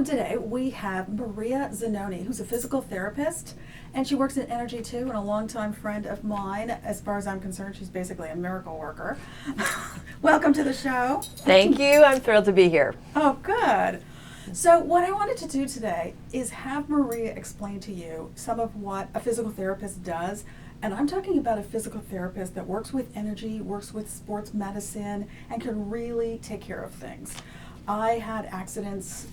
welcome today. We have Maria Zanoni, who's a physical therapist, and she works in energy too, and a longtime friend of mine. As far as I'm concerned, she's basically a miracle worker. Welcome to the show. Thank you. I'm thrilled to be here. Oh, good. So what I wanted to do today is have Maria explain to you some of what a physical therapist does. And I'm talking about a physical therapist that works with energy, works with sports medicine, and can really take care of things. I had accidents,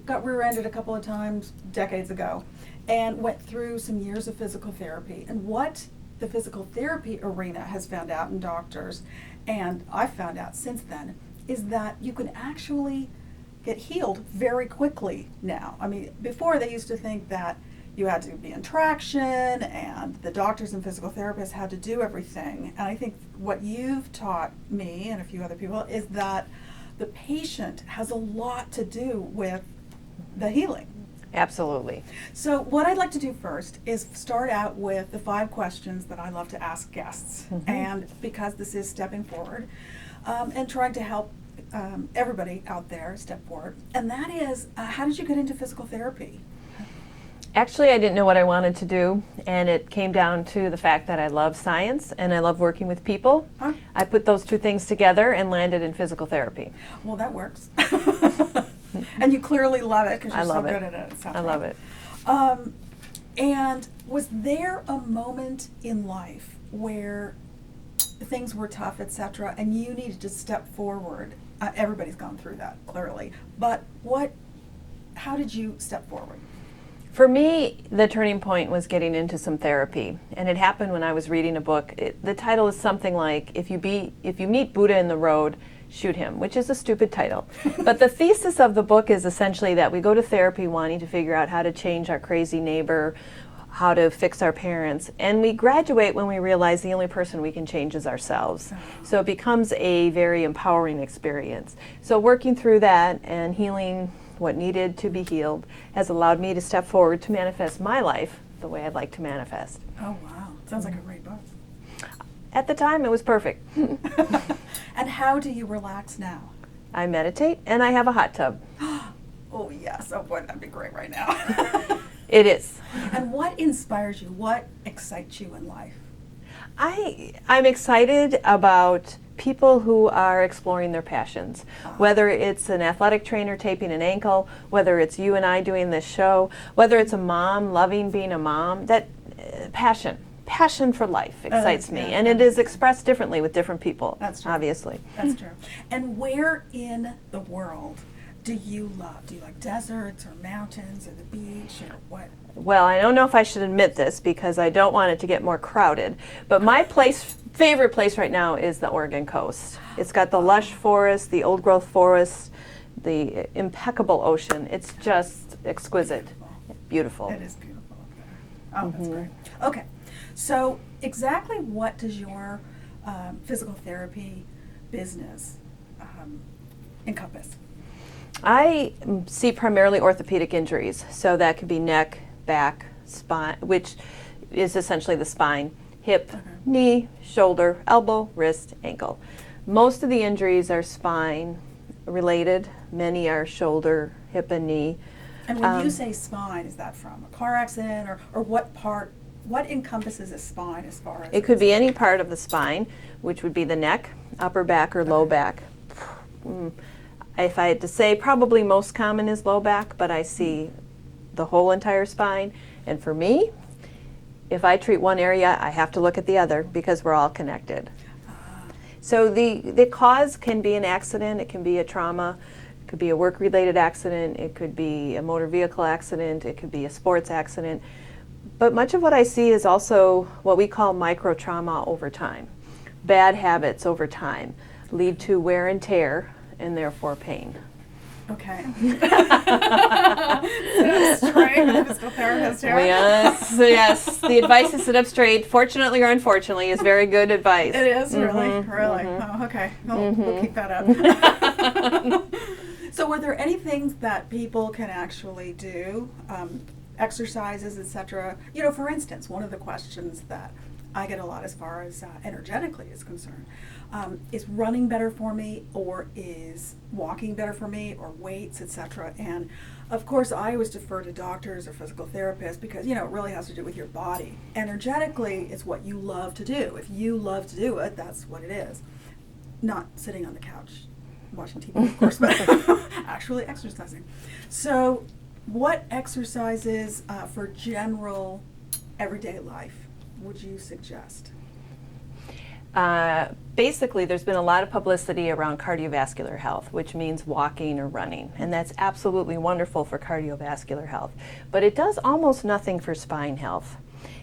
got rear-ended a couple of times decades ago, and went through some years of physical therapy. And what the physical therapy arena has found out in doctors, and I've found out since then, is that you can actually get healed very quickly now. I mean, before they used to think that you had to be in traction and the doctors and physical therapists had to do everything. And I think what you've taught me and a few other people is that the patient has a lot to do with the healing. Absolutely. So what I'd like to do first is start out with the 5 questions that I love to ask guests. Mm-hmm. And because this is stepping forward and trying to help everybody out there step forward. And that is, how did you get into physical therapy? Actually, I didn't know what I wanted to do, and it came down to the fact that I love science and I love working with people. Huh? I put those two things together and landed in physical therapy. Well, that works. And you clearly love it because you're so good at it. I love it. And was there a moment in life where things were tough, etc., and you needed to step forward? Everybody's gone through that, clearly. But how did you step forward? For me, the turning point was getting into some therapy, and it happened when I was reading a book. The title is something like, if you meet Buddha in the road, shoot him, which is a stupid title. But the thesis of the book is essentially that we go to therapy wanting to figure out how to change our crazy neighbor, how to fix our parents, and we graduate when we realize the only person we can change is ourselves. So it becomes a very empowering experience. So working through that and healing what needed to be healed has allowed me to step forward to manifest my life the way I'd like to manifest. Oh, wow. Sounds like a great book. At the time, it was perfect. And how do you relax now? I meditate and I have a hot tub. Oh, yes. Oh, boy, that'd be great right now. It is. And what inspires you? What excites you in life? I'm excited about people who are exploring their passions, whether it's an athletic trainer taping an ankle, whether it's you and I doing this show, whether it's a mom loving being a mom. That passion for life excites me, and it is expressed differently with different people. That's true. Obviously. That's true. And where in the world do you love? Do you like deserts or mountains or the beach or what? Well, I don't know if I should admit this because I don't want it to get more crowded, but my favorite place right now is the Oregon coast. It's got the lush forest, the old growth forest, the impeccable ocean. It's just exquisite. Beautiful. It is beautiful up there. Oh, that's great. Okay, so exactly what does your physical therapy business encompass? I see primarily orthopedic injuries, so that could be neck, back, spine, which is essentially the spine, hip, knee, shoulder, elbow, wrist, ankle. Most of the injuries are spine related. Many are shoulder, hip, and knee. And when you say spine, is that from a car accident or what encompasses a spine as far as? It could be any part of the spine, which would be the neck, upper back, or low back. If I had to say, probably most common is low back, but I see the whole entire spine. And for me, if I treat one area, I have to look at the other because we're all connected. So the cause can be an accident, it can be a trauma, it could be a work-related accident, it could be a motor vehicle accident, it could be a sports accident. But much of what I see is also what we call micro-trauma over time. Bad habits over time lead to wear and tear, and therefore pain. Okay. Sit up straight with a physical therapist here. Yes. The advice to sit up straight, fortunately or unfortunately, is very good advice. It is, really? Oh, okay. We'll keep that up. So were there any things that people can actually do exercises, etc. You know, for instance, one of the questions that I get a lot as far as energetically is concerned, is running better for me, or is walking better for me, or weights, etc. And of course, I always defer to doctors or physical therapists because, you know, it really has to do with your body. Energetically, it's what you love to do. If you love to do it, that's what it is. Not sitting on the couch watching TV, of course, but actually exercising. So what exercises for general everyday life would you suggest? Basically, there's been a lot of publicity around cardiovascular health, which means walking or running, and that's absolutely wonderful for cardiovascular health. But it does almost nothing for spine health.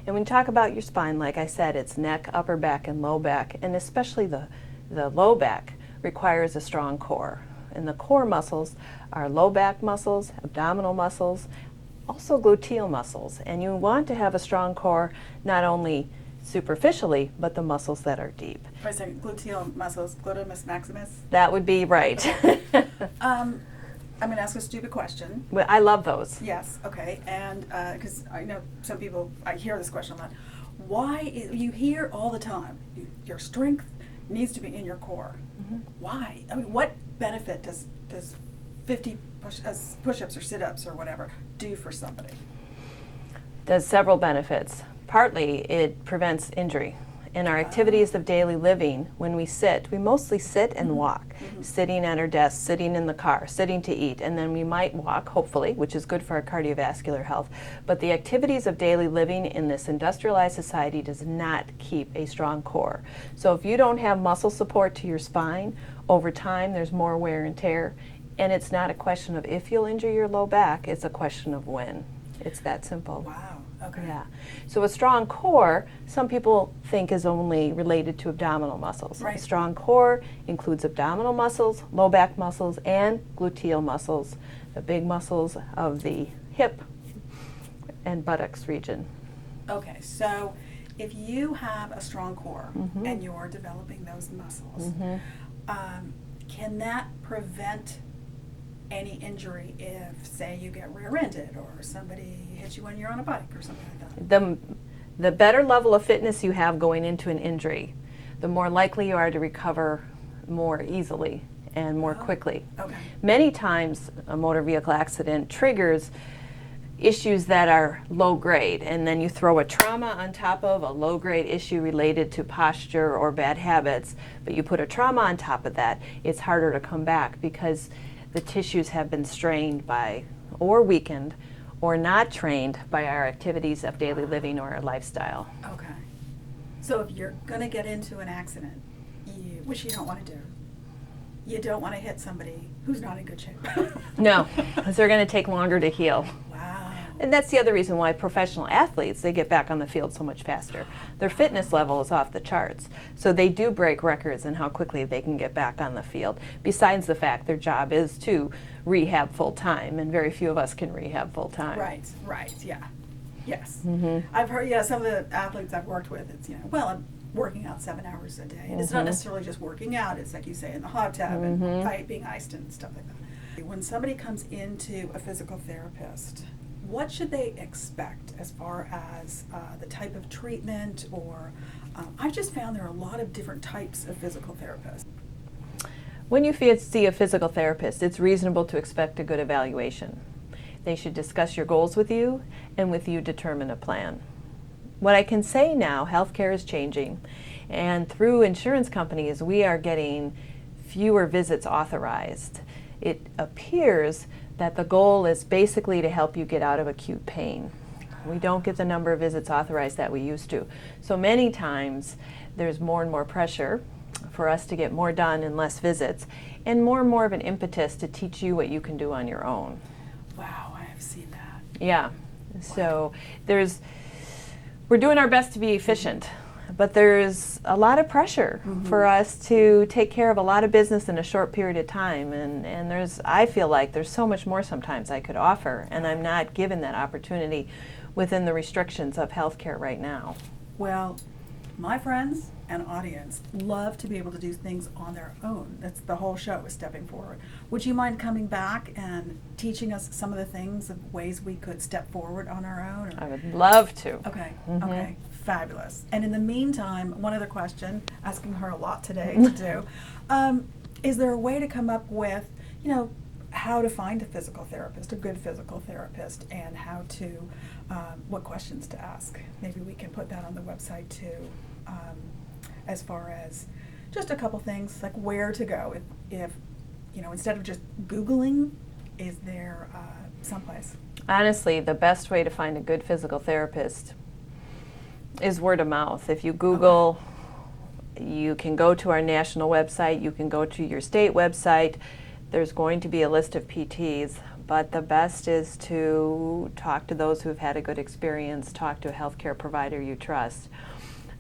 And when you talk about your spine, like I said, it's neck, upper back, and low back, and especially the low back requires a strong core. And the core muscles are low back muscles, abdominal muscles, also gluteal muscles. And you want to have a strong core not only superficially, but the muscles that are deep. Wait a second, gluteal muscles, gluteus maximus? That would be right. I'm going to ask a stupid question. Well, I love those. Yes, okay, and because I know some people, I hear this question a lot. You hear all the time, your strength needs to be in your core. Mm-hmm. Why? I mean, what benefit does 50 push-ups or sit-ups or whatever do for somebody? There's several benefits. Partly, it prevents injury. In our activities of daily living, when we sit, we mostly sit and walk. Mm-hmm. Sitting at our desk, sitting in the car, sitting to eat, and then we might walk, hopefully, which is good for our cardiovascular health. But the activities of daily living in this industrialized society does not keep a strong core. So if you don't have muscle support to your spine, over time there's more wear and tear. And it's not a question of if you'll injure your low back, it's a question of when. It's that simple. Wow. Okay. Yeah. So a strong core, some people think is only related to abdominal muscles. Right. A strong core includes abdominal muscles, low back muscles, and gluteal muscles, the big muscles of the hip and buttocks region. Okay, so if you have a strong core Mm-hmm. and you're developing those muscles, Mm-hmm. Can that prevent any injury if, say, you get rear-ended or somebody hits you when you're on a bike or something like that? The better level of fitness you have going into an injury, the more likely you are to recover more easily and more quickly. Okay. Many times a motor vehicle accident triggers issues that are low grade, and then you throw a trauma on top of a low grade issue related to posture or bad habits, but you put a trauma on top of that, it's harder to come back because the tissues have been strained by or weakened or not trained by our activities of daily living or our lifestyle. Okay. So if you're going to get into an accident, which you don't want to do, you don't want to hit somebody who's not in good shape. No, because they're going to take longer to heal. Wow. And that's the other reason why professional athletes, they get back on the field so much faster. Their fitness level is off the charts. So they do break records in how quickly they can get back on the field. Besides the fact their job is to rehab full time, and very few of us can rehab full time. Right, yeah. Yes. Mm-hmm. I've heard, some of the athletes I've worked with, it's, I'm working out 7 hours a day. And it's not necessarily just working out, it's like you say, in the hot tub and being iced and stuff like that. When somebody comes into a physical therapist, what should they expect as far as the type of treatment or, I've just found there are a lot of different types of physical therapists. When you see a physical therapist, it's reasonable to expect a good evaluation. They should discuss your goals with you and with you determine a plan. What I can say now, healthcare is changing, and through insurance companies we are getting fewer visits authorized. It appears that the goal is basically to help you get out of acute pain. We don't get the number of visits authorized that we used to. So many times there's more and more pressure for us to get more done in less visits, and more of an impetus to teach you what you can do on your own. Wow, I have seen that. Yeah, so we're doing our best to be efficient, but there's a lot of pressure for us to take care of a lot of business in a short period of time, and I feel like there's so much more sometimes I could offer, and I'm not given that opportunity within the restrictions of healthcare right now. Well, my friends and audience love to be able to do things on their own. That's the whole show, is stepping forward. Would you mind coming back and teaching us some of the things, of ways we could step forward on our own? I would love to. Okay, Mhm. okay, fabulous. And in the meantime, one other question, asking her a lot today to do, is there a way to come up with, you know, how to find a physical therapist, a good physical therapist, and how to, what questions to ask? Maybe we can put that on the website too, as far as just a couple things, like where to go if you know, instead of just Googling, is there someplace? Honestly, the best way to find a good physical therapist is word of mouth. If you Google, you can go to our national website, you can go to your state website. There's going to be a list of PTs, but the best is to talk to those who've had a good experience, talk to a healthcare provider you trust.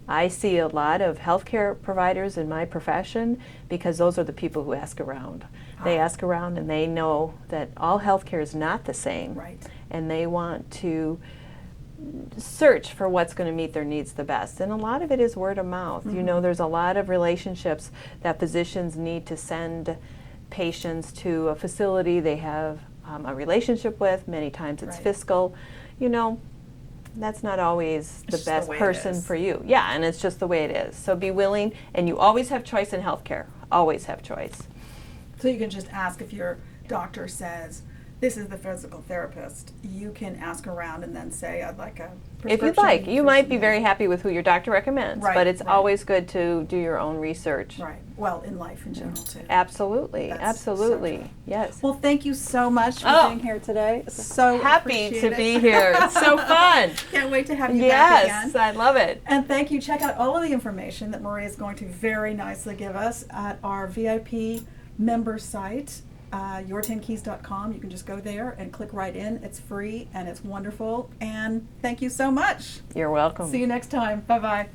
I see a lot of healthcare providers in my profession because those are the people who ask around. They ask around and they know that all healthcare is not the same. Right. And they want to search for what's going to meet their needs the best. And a lot of it is word of mouth. You know, there's a lot of relationships that physicians need to send patients to a facility they have a relationship with. Many times it's Right. fiscal. You know, that's not always the just the best way it person is. for you. Yeah, and it's just the way it is. So be willing, and you always have choice in healthcare. Always have choice. So you can just ask if your doctor says, this is the physical therapist. You can ask around and then say, I'd like a prescription. If you'd like, you for might be something. very happy with who your doctor recommends, Right, but it's right. always good to do your own research. Right. Well, in life in general too. Absolutely, That's absolutely, so true. yes. Well, thank you so much for Oh. being here today. So Happy appreciate to it. be here. It's so fun. Can't wait to have you back again. Yes, I love it. And thank you. Check out all of the information that Maria is going to very nicely give us at our VIP member site, your10keys.com. You can just go there and click right in. It's free and it's wonderful. And thank you so much. You're welcome. See you next time. Bye-bye.